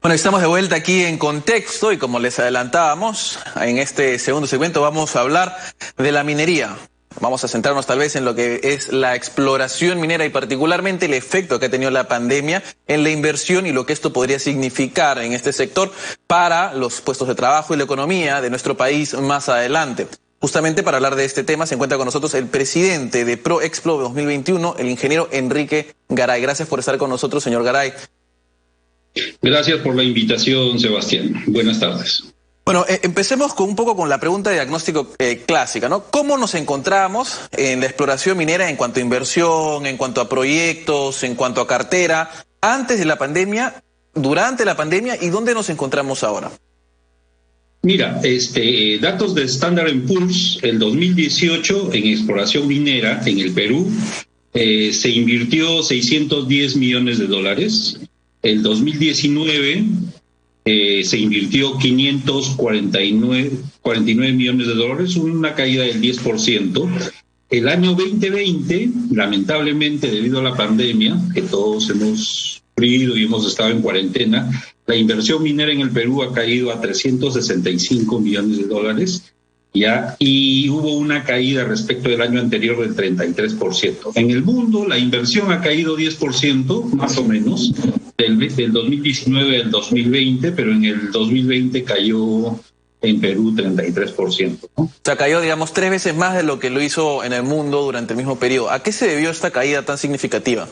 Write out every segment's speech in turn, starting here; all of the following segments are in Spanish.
Bueno, estamos de vuelta aquí en Contexto y como les adelantábamos, en este segundo segmento vamos a hablar de la minería. Vamos a centrarnos tal vez en lo que es la exploración minera y particularmente el efecto que ha tenido la pandemia en la inversión y lo que esto podría significar en este sector para los puestos de trabajo y la economía de nuestro país más adelante. Justamente para hablar de este tema se encuentra con nosotros el presidente de ProExplo 2021, el ingeniero Enrique Garay. Gracias por estar con nosotros, señor Garay. Gracias por la invitación, Sebastián. Buenas tardes. Bueno, empecemos con un poco con la pregunta de diagnóstico clásica, ¿no? ¿Cómo nos encontramos en la exploración minera en cuanto a inversión, en cuanto a proyectos, en cuanto a cartera, antes de la pandemia, durante la pandemia y dónde nos encontramos ahora? Mira, datos de Standard & Poor's, el 2018 en exploración minera en el Perú se invirtió $610 millones. El 2019 se invirtió $549 millones, una caída del 10%. El año 2020, lamentablemente, debido a la pandemia, que todos hemos sufrido y hemos estado en cuarentena, la inversión minera en el Perú ha caído a $365 millones, ¿ya? Y hubo una caída respecto del año anterior del 33%. En el mundo, la inversión ha caído 10%, más o menos, del 2019 al 2020, pero en el 2020 cayó en Perú 33%, ¿no? O sea, cayó, digamos, 3 veces más de lo que lo hizo en el mundo durante el mismo periodo. ¿A qué se debió esta caída tan significativa?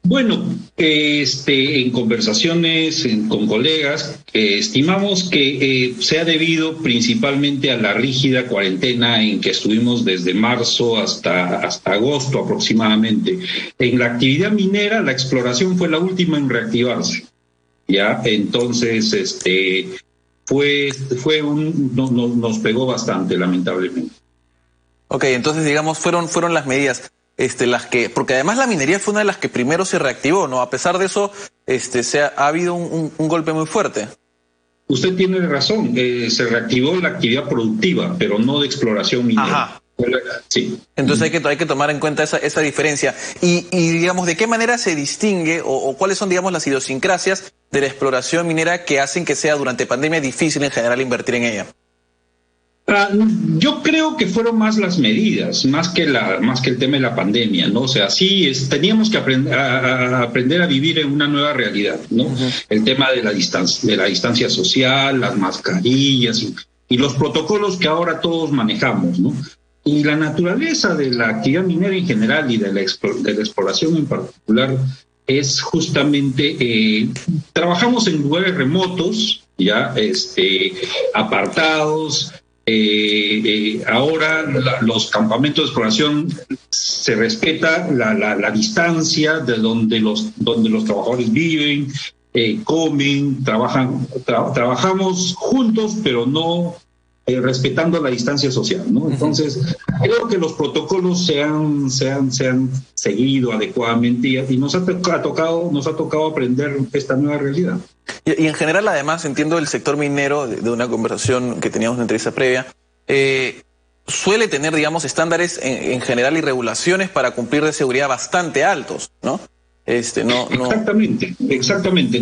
Bueno, en conversaciones con colegas, estimamos que se ha debido principalmente a la rígida cuarentena en que estuvimos desde marzo hasta agosto aproximadamente. En la actividad minera, la exploración fue la última en reactivarse, ¿ya? Entonces, nos pegó bastante, lamentablemente. Ok, entonces, digamos, fueron las medidas. Porque además la minería fue una de las que primero se reactivó, ¿no? A pesar de eso, ha habido un golpe muy fuerte. Usted tiene razón, se reactivó la actividad productiva, pero no de exploración minera. Ajá. Sí. Entonces hay que tomar en cuenta esa diferencia. Y digamos, ¿de qué manera se distingue o cuáles son, digamos, las idiosincrasias de la exploración minera que hacen que sea durante pandemia difícil en general invertir en ella? Yo creo que fueron más las medidas, más que el tema de la pandemia, ¿no? O sea, sí, teníamos que aprender a vivir en una nueva realidad, ¿no? Uh-huh. El tema de la distancia social, las mascarillas y los protocolos que ahora todos manejamos, ¿no? Y la naturaleza de la actividad minera en general y de la exploración en particular es justamente, trabajamos en lugares remotos, ya, apartados. Ahora los campamentos de exploración se respeta la distancia de donde los trabajadores viven, comen, trabajamos juntos, pero no respetando la distancia social, ¿no? Entonces, creo que los protocolos se han seguido adecuadamente y nos ha tocado aprender esta nueva realidad. Y en general, además, entiendo el sector minero, de una conversación que teníamos en una entrevista previa, suele tener, digamos, estándares en general y regulaciones para cumplir de seguridad bastante altos, ¿no? Exactamente.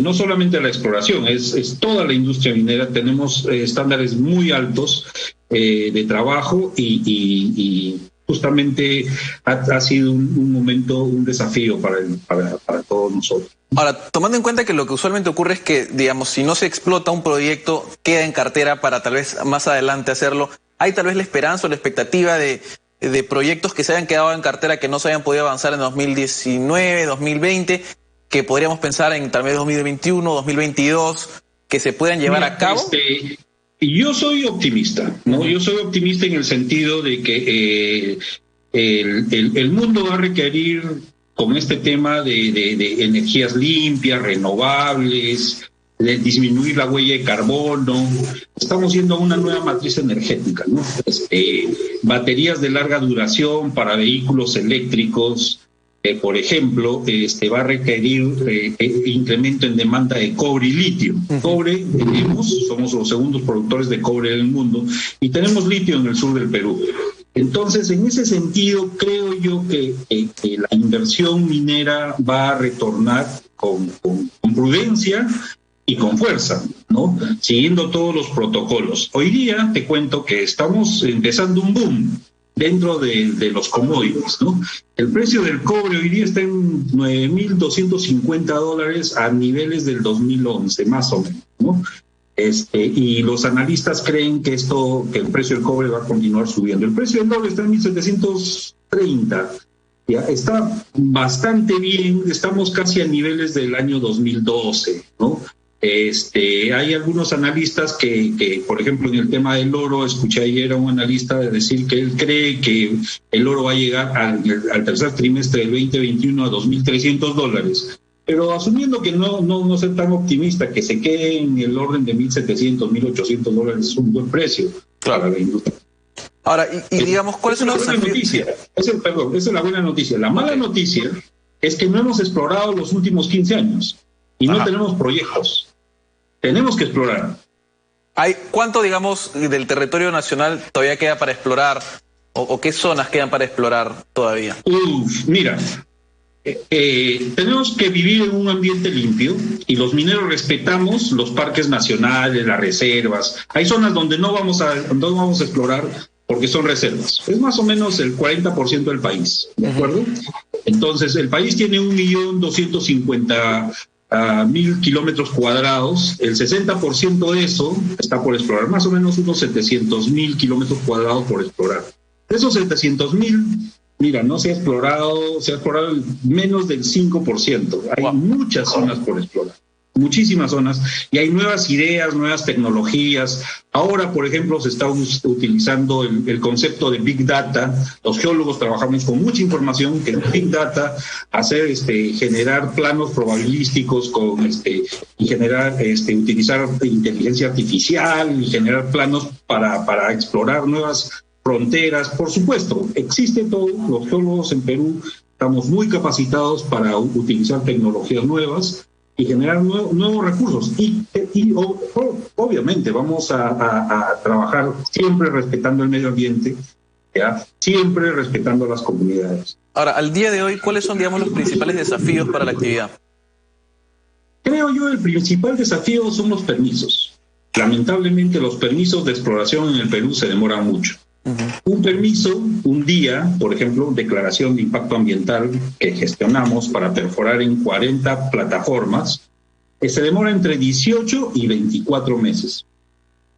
No solamente la exploración, es toda la industria minera. Tenemos estándares muy altos de trabajo y justamente ha sido un momento, un desafío para todos nosotros. Ahora, tomando en cuenta que lo que usualmente ocurre es que, digamos, si no se explota un proyecto, queda en cartera para tal vez más adelante hacerlo, ¿hay tal vez la esperanza o la expectativa de proyectos que se hayan quedado en cartera que no se hayan podido avanzar en 2019, 2020, que podríamos pensar en tal vez 2021, 2022, que se puedan llevar a cabo? Yo soy optimista, ¿no? Yo soy optimista en el sentido de que el mundo va a requerir, con este tema de energías limpias, renovables, de disminuir la huella de carbono. Estamos yendo a una nueva matriz energética, ¿no? Baterías de larga duración para vehículos eléctricos, por ejemplo, va a requerir incremento en demanda de cobre y litio. Cobre, somos los segundos productores de cobre en el mundo y tenemos litio en el sur del Perú. Entonces, en ese sentido, creo yo que la inversión minera va a retornar con prudencia y con fuerza, ¿no? Siguiendo todos los protocolos. Hoy día te cuento que estamos empezando un boom dentro de los commodities, ¿no? El precio del cobre hoy día está en $9,250 a niveles del 2011, más o menos, ¿no? Y los analistas creen que el precio del cobre va a continuar subiendo. El precio del dólar está en 1.730. Ya está bastante bien, estamos casi a niveles del año 2012, ¿no? Hay algunos analistas que, por ejemplo, en el tema del oro, escuché ayer a un analista decir que él cree que el oro va a llegar al tercer trimestre del 2021 a $2.300. Pero asumiendo que no ser tan optimista, que se quede en el orden de $1.700, $1.800 es un buen precio para la industria. Ahora, y digamos, ¿cuál es una buena noticia? Esa es la buena noticia. La mala noticia es que no hemos explorado los últimos 15 años y no tenemos proyectos. Tenemos que explorar. ¿Cuánto, digamos, del territorio nacional todavía queda para explorar? ¿O qué zonas quedan para explorar todavía? Mira, tenemos que vivir en un ambiente limpio y los mineros respetamos los parques nacionales, las reservas. Hay zonas donde no vamos a explorar porque son reservas. Es más o menos el 40% del país, ¿de acuerdo? Entonces, el país tiene 1.250.000 kilómetros cuadrados. El 60% de eso está por explorar, más o menos unos 700.000 kilómetros cuadrados por explorar. De esos 700.000, mira, no se ha explorado menos del 5%. Hay muchas zonas por explorar, muchísimas zonas, y hay nuevas ideas, nuevas tecnologías. Ahora, por ejemplo, se está utilizando el concepto de Big Data. Los geólogos trabajamos con mucha información, que es Big Data, generar planos probabilísticos y generar, utilizar inteligencia artificial y generar planos para explorar nuevas fronteras. Por supuesto, existe todo. Los geólogos en Perú estamos muy capacitados para utilizar tecnologías nuevas y generar nuevos recursos. Y obviamente vamos a trabajar siempre respetando el medio ambiente, ¿ya? Siempre respetando a las comunidades. Ahora, al día de hoy, ¿cuáles son, digamos, los principales desafíos para la actividad? Creo yo el principal desafío son los permisos. Lamentablemente los permisos de exploración en el Perú se demoran mucho. Un permiso, un día, por ejemplo, declaración de impacto ambiental que gestionamos para perforar en 40 plataformas, se demora entre 18 y 24 meses.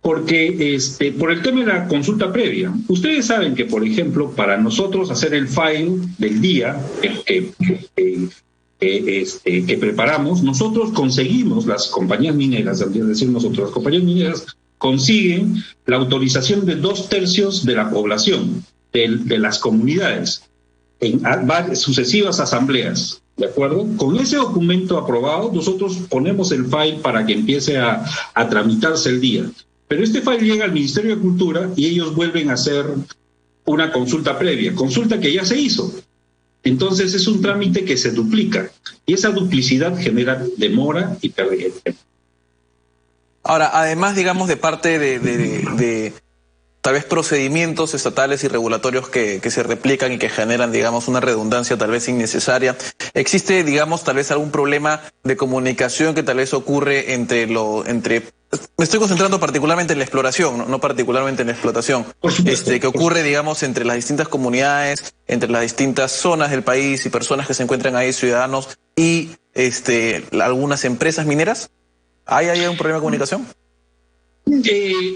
Porque por el tema de la consulta previa, ustedes saben que, por ejemplo, para nosotros hacer el file del día que preparamos, nosotros conseguimos, las compañías mineras, es decir, nosotros, las compañías mineras consiguen la autorización de 2/3 de la población, de las comunidades, en sucesivas asambleas, ¿de acuerdo? Con ese documento aprobado, nosotros ponemos el file para que empiece a tramitarse el día. Pero este file llega al Ministerio de Cultura y ellos vuelven a hacer una consulta previa, consulta que ya se hizo. Entonces es un trámite que se duplica y esa duplicidad genera demora y pérdida de tiempo. Ahora, además, digamos, de parte de tal vez procedimientos estatales y regulatorios que se replican y que generan, digamos, una redundancia tal vez innecesaria, ¿existe, digamos, tal vez algún problema de comunicación que tal vez ocurre me estoy concentrando particularmente en la exploración, no particularmente en la explotación, que ocurre, digamos, entre las distintas comunidades, entre las distintas zonas del país y personas que se encuentran ahí, ciudadanos y algunas empresas mineras? ¿Hay un problema de comunicación?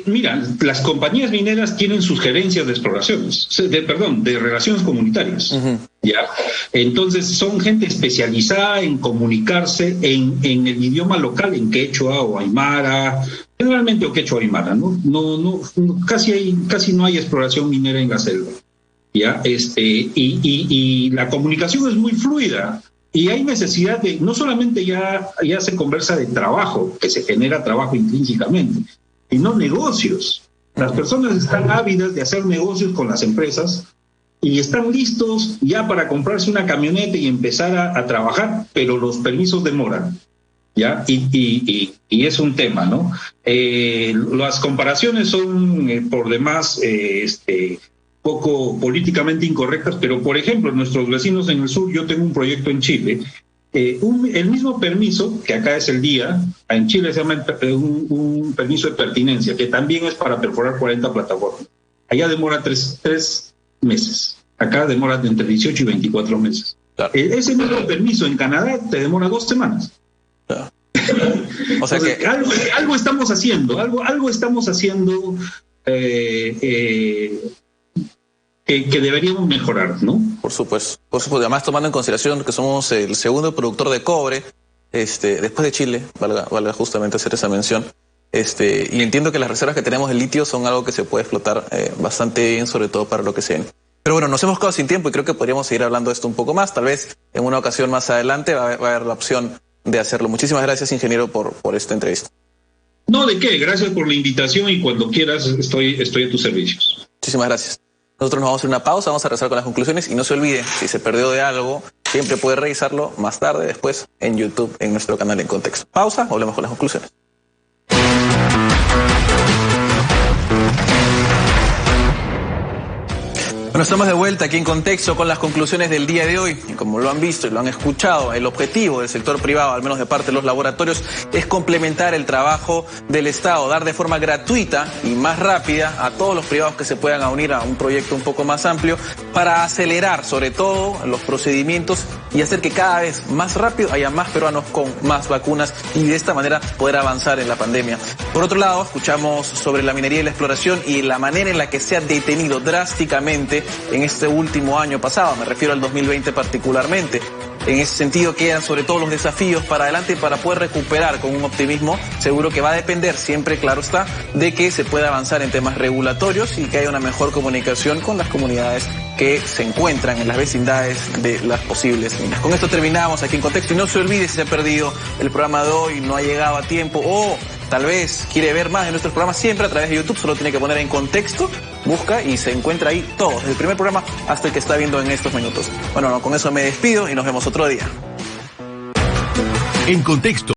Mira, las compañías mineras tienen sus gerencias de exploraciones, de relaciones comunitarias. ¿Ya? Entonces son gente especializada en comunicarse en el idioma local, en quechua o aymara, generalmente o quechua o aymara, ¿no? Casi no hay exploración minera en la selva. ¿Ya? Y la comunicación es muy fluida. Y hay necesidad de, no solamente ya se conversa de trabajo, que se genera trabajo intrínsecamente, sino negocios. Las personas están ávidas de hacer negocios con las empresas y están listos ya para comprarse una camioneta y empezar a trabajar, pero los permisos demoran, ¿ya? Y es un tema, ¿no? Las comparaciones son por demás poco políticamente incorrectas, pero por ejemplo, nuestros vecinos en el sur, yo tengo un proyecto en Chile, el mismo permiso, que acá es el día, en Chile se llama un permiso de pertinencia, que también es para perforar 40 plataformas. Allá demora tres meses, acá demora entre 18 y 24 meses. Claro. Ese mismo permiso en Canadá te demora 2 semanas. Claro. O sea, entonces, que algo estamos haciendo, algo estamos haciendo que deberíamos mejorar, ¿no? Por supuesto. Además, tomando en consideración que somos el segundo productor de cobre, después de Chile, valga justamente hacer esa mención, y entiendo que las reservas que tenemos de litio son algo que se puede explotar bastante bien, sobre todo para lo que se viene. Pero bueno, nos hemos quedado sin tiempo y creo que podríamos seguir hablando de esto un poco más. Tal vez en una ocasión más adelante va a haber la opción de hacerlo. Muchísimas gracias, ingeniero, por esta entrevista. No, ¿de qué? Gracias por la invitación y cuando quieras estoy a tus servicios. Muchísimas gracias. Nosotros nos vamos a hacer una pausa, vamos a regresar con las conclusiones y no se olvide, si se perdió de algo, siempre puede revisarlo más tarde, después, en YouTube, en nuestro canal En Contexto. Pausa, volvemos con las conclusiones. Bueno, estamos de vuelta aquí en Contexto con las conclusiones del día de hoy. Y como lo han visto y lo han escuchado, el objetivo del sector privado, al menos de parte de los laboratorios, es complementar el trabajo del Estado, dar de forma gratuita y más rápida a todos los privados que se puedan unir a un proyecto un poco más amplio para acelerar, sobre todo, los procedimientos y hacer que cada vez más rápido haya más peruanos con más vacunas y de esta manera poder avanzar en la pandemia. Por otro lado, escuchamos sobre la minería y la exploración y la manera en la que se ha detenido drásticamente en este último año pasado, me refiero al 2020 particularmente. En ese sentido quedan sobre todo los desafíos para adelante para poder recuperar con un optimismo. Seguro que va a depender, siempre claro está, de que se pueda avanzar en temas regulatorios y que haya una mejor comunicación con las comunidades que se encuentran en las vecindades de las posibles minas. Con esto terminamos aquí en Contexto y no se olvide, si se ha perdido el programa de hoy, no ha llegado a tiempo o tal vez quiere ver más de nuestros programas, siempre a través de YouTube, solo tiene que poner En Contexto, busca y se encuentra ahí todo, desde el primer programa hasta el que está viendo en estos minutos. Bueno, con eso me despido y nos vemos otro día. En Contexto.